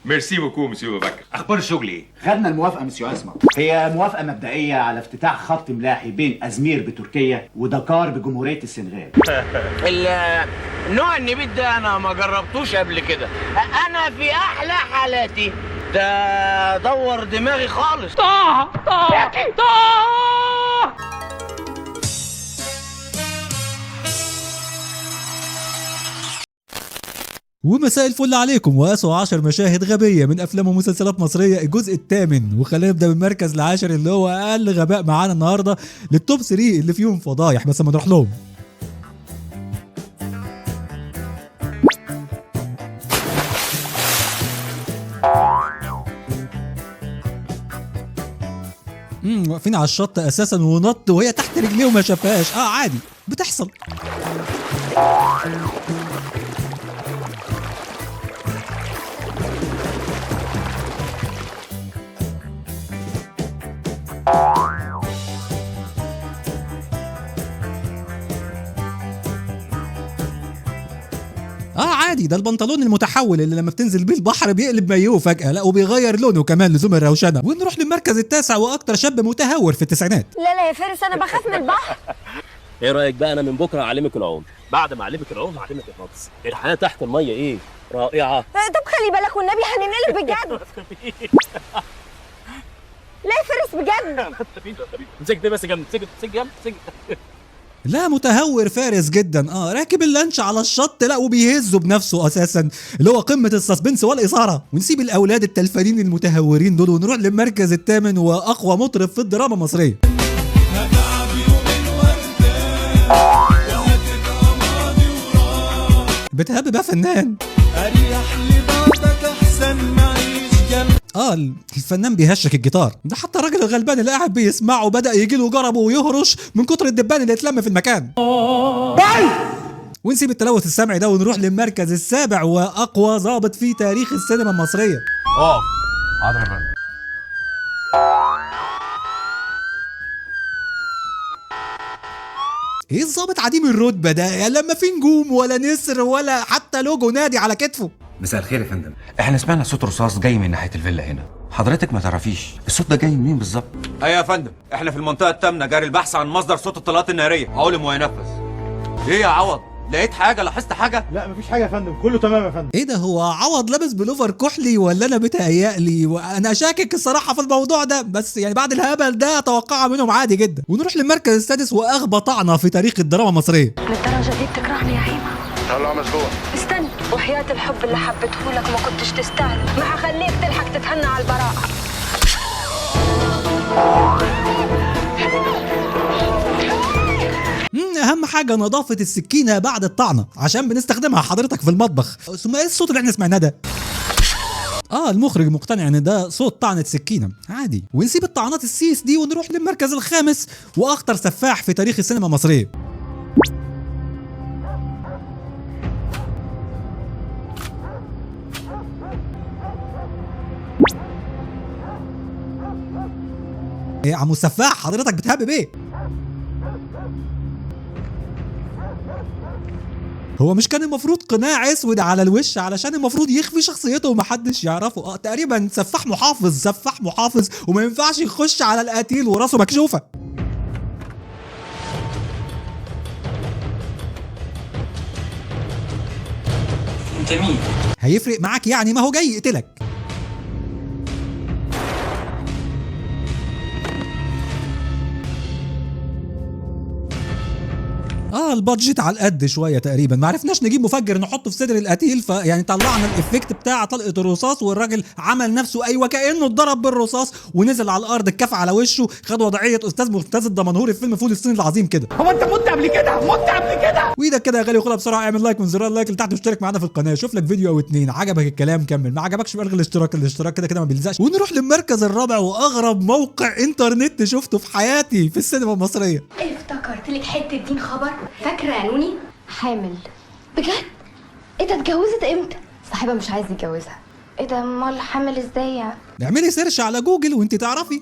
ميرسي بوكو مسيو بكر. اخبار الشغل ايه؟ خدنا الموافقه مسيو اسمع. هي موافقه مبدئيه على افتتاح خط ملاحي بين ازمير بتركيا ودكار بجمهوريه السنغال. النوع النبيت ده انا ما جربتوش قبل كده. انا في احلى حالاتي ده دور دماغي خالص. ومساء الفل عليكم، واسوا 10 مشاهد غبيه من افلام ومسلسلات مصريه الجزء الثامن. وخلينا نبدا بالمركز العاشر اللي هو اقل غباء معانا النهارده للتوب 3 اللي فيهم فضايح، بس ما نروح لهم. واقفين على الشط اساسا ونط وهي تحت رجليه وما شافهاش. عادي بتحصل. عادي، ده البنطلون المتحول اللي لما بتنزل بيه البحر بيقلب مايوه فجأة، لا وبيغير لونه كمان لزوم الروشنة. ونروح للمركز التاسع واكتر شاب متهور في التسعينات. لا يا فارس انا بخاف من البحر. ايه رايك بقى؟ انا من بكره اعلمك العوم، بعد ما اعلمك العوم هعلمك الغطس. الحياه تحت الميه ايه رائعه. طب خلي بالك والنبي هننقلب بجد. لا يا فارس بجد. امسك ده بس جنب، امسك جنب. لا متهور فارس جدا. راكب اللانش على الشط، لا وبيهزه بنفسه اساسا، اللي هو قمه السسبنس والاثاره. ونسيب الاولاد التلفانين المتهورين دول ونروح للمركز الثامن واقوى مطرب في الدراما المصريه. بتهب بقى فنان. اريح لبعضك احسن معيش جنب. الفنان بيهشك الجيتار ده، حتى الراجل الغلبان اللي قاعد بيسمعه بدأ يجيله جربه ويهرش من كتر الدبان اللي اتلم في المكان. ونسيب التلوث السمعي ده ونروح للمركز السابع واقوى ضابط في تاريخ السينما المصريه. حاضر يا فندم. ايه الظابط عديم الرتبه ده؟ يا لما في نجوم ولا نسر ولا حتى لوجو نادي على كتفه. مساء الخير يا فندم، احنا سمعنا صوت رصاص جاي من ناحيه الفيلا هنا، حضرتك ما تعرفيش الصوت ده جاي منين بالظبط؟ ايوه يا فندم، احنا في المنطقه الثامنه جاري البحث عن مصدر صوت الطلقات الناريه. علم وينفذ. ايه يا عوض؟ لقيت حاجه؟ لاحظت حاجه؟ لا مفيش حاجه يا فندم، كله تمام يا فندم. ايه ده؟ هو عوض لابس بلوفر كحلي ولا انا بتهيألي؟ وانا شاكك الصراحه في الموضوع ده، بس يعني بعد الهبل ده اتوقعها منهم عادي جدا. ونروح للمركز السادس واغبى طعنه في تاريخ الدراما المصريه. للدرجه دي بتكرهني يا هيما؟ طلع مسجون. استنى، وحياة الحب اللي حبيته لك ما كنتش تستاهل، ما هخليك تلحق تتهنى على البراءة. اهم حاجه نظافه السكينه بعد الطعنه عشان بنستخدمها حضرتك في المطبخ. ثم ايه الصوت اللي احنا سمعناه ده؟ المخرج مقتنع ان ده صوت طعنه سكينه عادي. ونسيب الطعنات السيس دي ونروح للمركز الخامس واخطر سفاح في تاريخ السينما المصريه. ايه يا عمو السفاح حضرتك بتهبب ايه؟ هو مش كان المفروض قناع اسود على الوش علشان المفروض يخفي شخصيته ومحدش يعرفه؟ تقريبا سفاح محافظ وما ينفعش يخش على القتيل وراسه مكشوفه. انت مين؟ هيفرق معاك يعني؟ ما هو جاي يقتلك. البادجت على القد شويه تقريبا، ما عرفناش نجيب مفجر نحطه في صدر القتيل، فيعني طلعنا الافكت بتاع طلقه الرصاص والراجل عمل نفسه ايوه كانه اتضرب بالرصاص ونزل على الارض اتكف على وشه، خد وضعيه استاذ مرتز الدمنهوري في فيلم فول الصين العظيم كده. هو انت مت قبل كده؟ وايدك كده يا غالي وخدها بسرعه، اعمل لايك من زرار اللايك اللي تحت واشترك معانا في القناه. شوف لك فيديو او اتنين عجبك الكلام كمل، ما عجبكش الغي الاشتراك كده كده ما بيلزقش. ونروح للمركز الرابع واغرب موقع انترنت شفته في حياتي في السينما المصريه. افتكرت لك حته دين خبر. فاكره يا نوني؟ حامل بجد؟ ايه ده؟ اتجوزت امتى؟ صاحبها مش عايز يتجوزها. ايه ده؟ امال حامل ازاي يعني؟ اعملي سيرش على جوجل وانت تعرفي.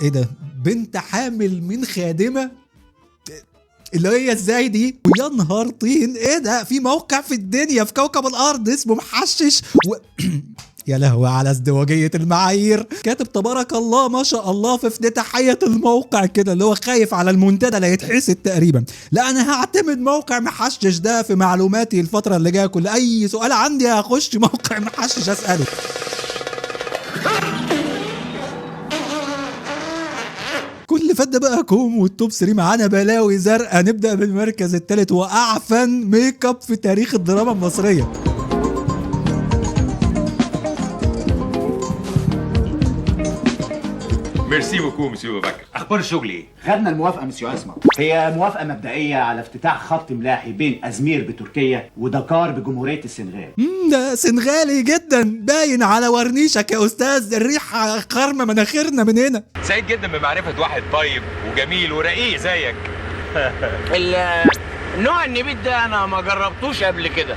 ايه ده؟ بنت حامل من خادمه؟ اللي هي ازاي دي؟ ويا نهار طين، ايه ده؟ في موقع في الدنيا في كوكب الارض اسمه محشش يا لهوي على ازدواجية المعايير. كاتب تبارك الله ما شاء الله في افتتاحية الموقع كده اللي هو خايف على المنتدى لا يتحسد تقريبا. لا انا هعتمد موقع محشش ده في معلوماتي الفترة اللي جاية، كل اي سؤال عندي هخش موقع محشش اسأله. كل فد بقى كوم والتوب 3 معانا بلاوي زرقاء. نبدأ بالمركز الثالث واعفن ميك اب في تاريخ الدراما المصرية. ميرسي بوكو مسيو بكر. اخبار الشغل ايه؟ خدنا الموافقه مسيو عصمت. هي موافقه مبدئيه على افتتاح خط ملاحي بين ازمير بتركيا ودكار بجمهوريه السنغال. ده سنغالي جدا، باين على ورنيشك يا استاذ، الريحه خرمه مناخيرنا من هنا. سعيد جدا بمعرفه واحد طيب وجميل ورقيق زيك. النوع النبيت ده انا ما جربتوش قبل كده.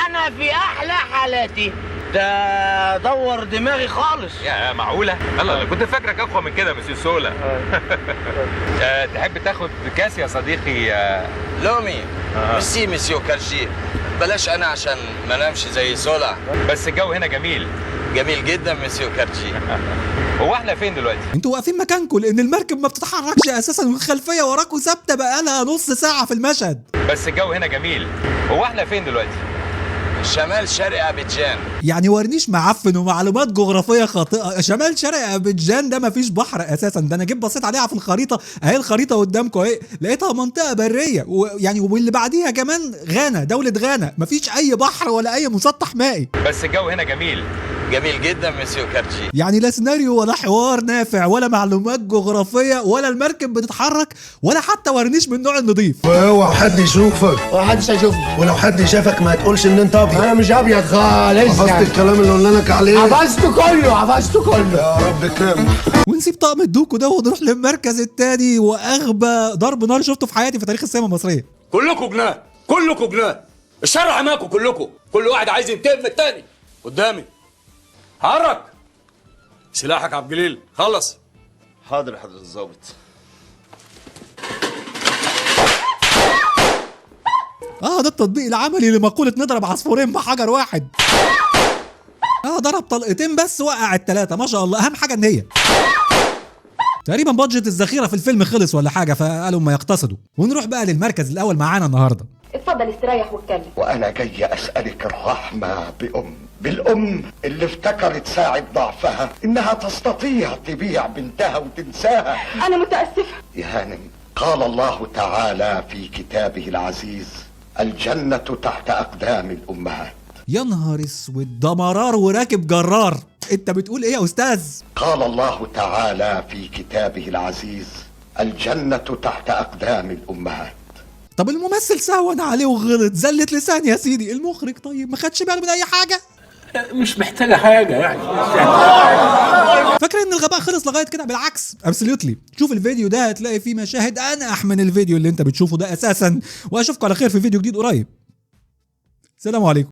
انا في احلى حالاتي ده دور دماغي خالص. يا معقوله؟ الله، انا كنت فاكرك اقوى من كده مسيو سولا. تحب تاخد كاس يا صديقي؟ لومي ميرسي مسيو كارشي. بلاش انا عشان ما نامش زي سولا. بس الجو هنا جميل. جميل جدا مسيو كارشي. هو احنا فين دلوقتي؟ انتوا واقفين مكانكم لان المركب ما بتتحركش اساسا، والخلفيه وراكم ثابته بقالها نص ساعه في المشهد. بس الجو هنا جميل. هو احنا فين دلوقتي؟ شمال شرق ابيجان. يعني ورنيش معفن ومعلومات جغرافيه خاطئه. شمال شرق ابيجان ده مفيش بحر اساسا، ده انا جيت بصيت عليها في الخريطه اهي، الخريطه قدامكم اهي، لقيتها منطقه بريه ويعني واللي بعديها كمان غانا، دوله غانا، مفيش اي بحر ولا اي مسطح مائي. بس الجو هنا جميل. جميل جدا مسيو كارشي. يعني لا سيناريو ولا حوار نافع ولا معلومات جغرافيه ولا المركب بتتحرك ولا حتى ورنيش من النوع النظيف. اوعى حد يشوفك. محدش هيشوفني. ولو حد شافك ما تقولش ان انت ابيض. انا مش ابيض خالص. حفظت الكلام اللي قلنا لك عليه؟ حفظته كله. يا رب تنام. ونسيب طقم الدوكو ده ونروح للمركز الثاني واغبى ضرب نار شفته في حياتي في تاريخ السينما المصريه. كلكم جنان. الشرع معاكم كلكم. كل واحد عايز ينتقم من التاني. قدامي حرك سلاحك يا عبد الجليل. خلص. حاضر حضرة الظابط. ده التطبيق العملي لمقولة نضرب عصفورين بحجر واحد. ضرب طلقتين بس وقع التلاتة ما شاء الله. اهم حاجة ان هي تقريبا بادجت الذخيرة في الفيلم خلص ولا حاجة، فقالوا ما يقتصدوا. ونروح بقى للمركز الاول معانا النهاردة. اتفضل استريح واتكلم. وانا جاي اسألك الرحمة بالام اللي افتكرت ساعة ضعفها انها تستطيع تبيع بنتها وتنساها. انا متأسفة يا هانم، قال الله تعالى في كتابه العزيز: الجنة تحت اقدام الامهات. يا نهار اسود، ده مرار وراكب جرار. انت بتقول ايه يا استاذ؟ قال الله تعالى في كتابه العزيز: الجنة تحت اقدام الامهات. طب الممثل سهون عليه وغلط، زلة لسان يا سيدي. المخرج طيب ما خدش باله من اي حاجة؟ مش محتاجة حاجة يعني. فاكر ان الغباء خلص لغاية كده؟ بالعكس ابسوليوتلي. شوف الفيديو ده هتلاقي فيه مشاهد انقح من الفيديو اللي انت بتشوفه ده اساسا. واشوفكم على خير في فيديو جديد قريب. السلام عليكم.